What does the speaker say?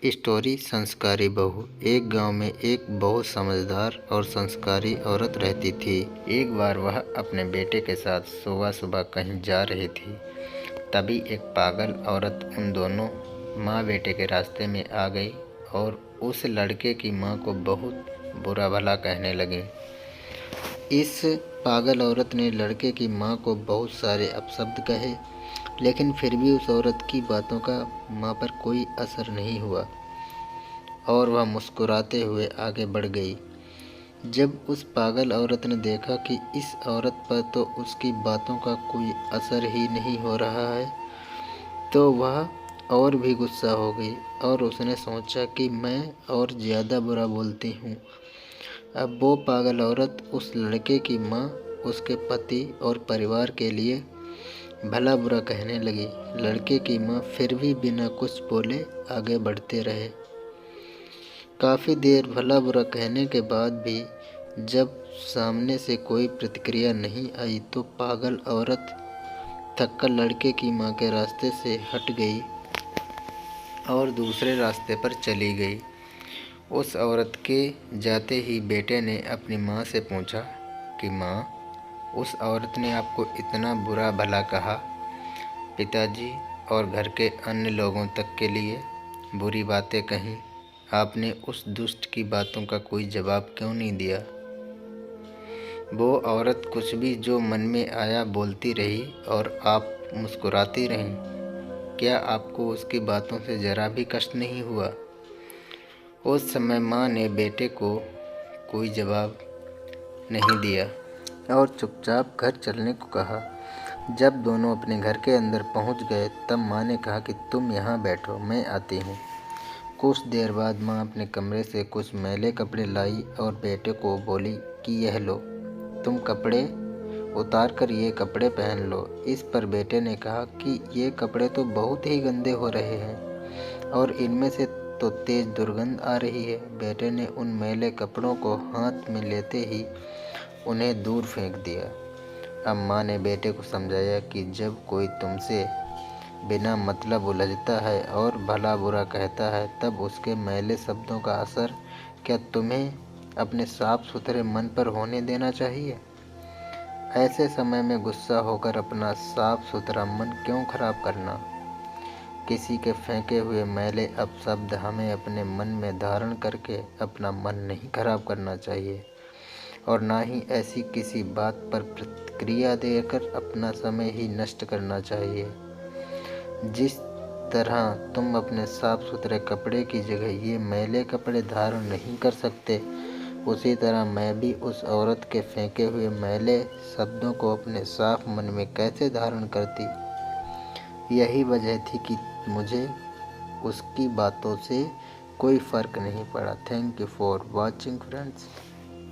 Story संस्कारी बहू। एक गांव में एक बहुत समझदार और संस्कारी औरत रहती थी। एक बार वह अपने बेटे के साथ सुबह सुबह कहीं जा रही थी। तभी एक पागल औरत उन दोनों माँ बेटे के रास्ते में आ गई और उस लड़के की माँ को बहुत बुरा भला कहने लगी। इस पागल औरत ने लड़के की माँ को बहुत सारे अपशब्द कहे, लेकिन फिर भी उस औरत की बातों का माँ पर कोई असर नहीं हुआ और वह मुस्कुराते हुए आगे बढ़ गई। जब उस पागल औरत ने देखा कि इस औरत पर तो उसकी बातों का कोई असर ही नहीं हो रहा है, तो वह और भी गुस्सा हो गई और उसने सोचा कि मैं और ज़्यादा बुरा बोलती हूँ। अब वो पागल औरत उस लड़के की माँ, उसके पति और परिवार के लिए भला बुरा कहने लगी। लड़के की माँ फिर भी बिना कुछ बोले आगे बढ़ते रहे। काफ़ी देर भला बुरा कहने के बाद भी जब सामने से कोई प्रतिक्रिया नहीं आई, तो पागल औरत थककर लड़के की माँ के रास्ते से हट गई और दूसरे रास्ते पर चली गई। उस औरत के जाते ही बेटे ने अपनी माँ से पूछा कि माँ, उस औरत ने आपको इतना बुरा भला कहा, पिताजी और घर के अन्य लोगों तक के लिए बुरी बातें कहीं, आपने उस दुष्ट की बातों का कोई जवाब क्यों नहीं दिया? वो औरत कुछ भी जो मन में आया बोलती रही और आप मुस्कुराती रहीं। क्या आपको उसकी बातों से ज़रा भी कष्ट नहीं हुआ? उस समय माँ ने बेटे को कोई जवाब नहीं दिया और चुपचाप घर चलने को कहा। जब दोनों अपने घर के अंदर पहुंच गए, तब माँ ने कहा कि तुम यहाँ बैठो, मैं आती हूँ। कुछ देर बाद माँ अपने कमरे से कुछ मैले कपड़े लाई और बेटे को बोली कि यह लो, तुम कपड़े उतार कर ये कपड़े पहन लो। इस पर बेटे ने कहा कि ये कपड़े तो बहुत ही गंदे हो रहे हैं और इनमें से तो तेज दुर्गंध आ रही है। बेटे ने उन मैले कपड़ों को हाथ में लेते ही उन्हें दूर फेंक दिया। अब माँ ने बेटे को समझाया कि जब कोई तुमसे बिना मतलब उलझता है और भला बुरा कहता है, तब उसके मैले शब्दों का असर क्या तुम्हें अपने साफ सुथरे मन पर होने देना चाहिए? ऐसे समय में गुस्सा होकर अपना साफ सुथरा मन क्यों खराब करना? किसी के फेंके हुए मैले अपशब्द हमें अपने मन में धारण करके अपना मन नहीं खराब करना चाहिए और ना ही ऐसी किसी बात पर प्रतिक्रिया देकर अपना समय ही नष्ट करना चाहिए। जिस तरह तुम अपने साफ सुथरे कपड़े की जगह ये मैले कपड़े धारण नहीं कर सकते, उसी तरह मैं भी उस औरत के फेंके हुए मैले शब्दों को अपने साफ मन में कैसे धारण करती। यही वजह थी कि मुझे उसकी बातों से कोई फ़र्क नहीं पड़ा। Thank you for watching friends.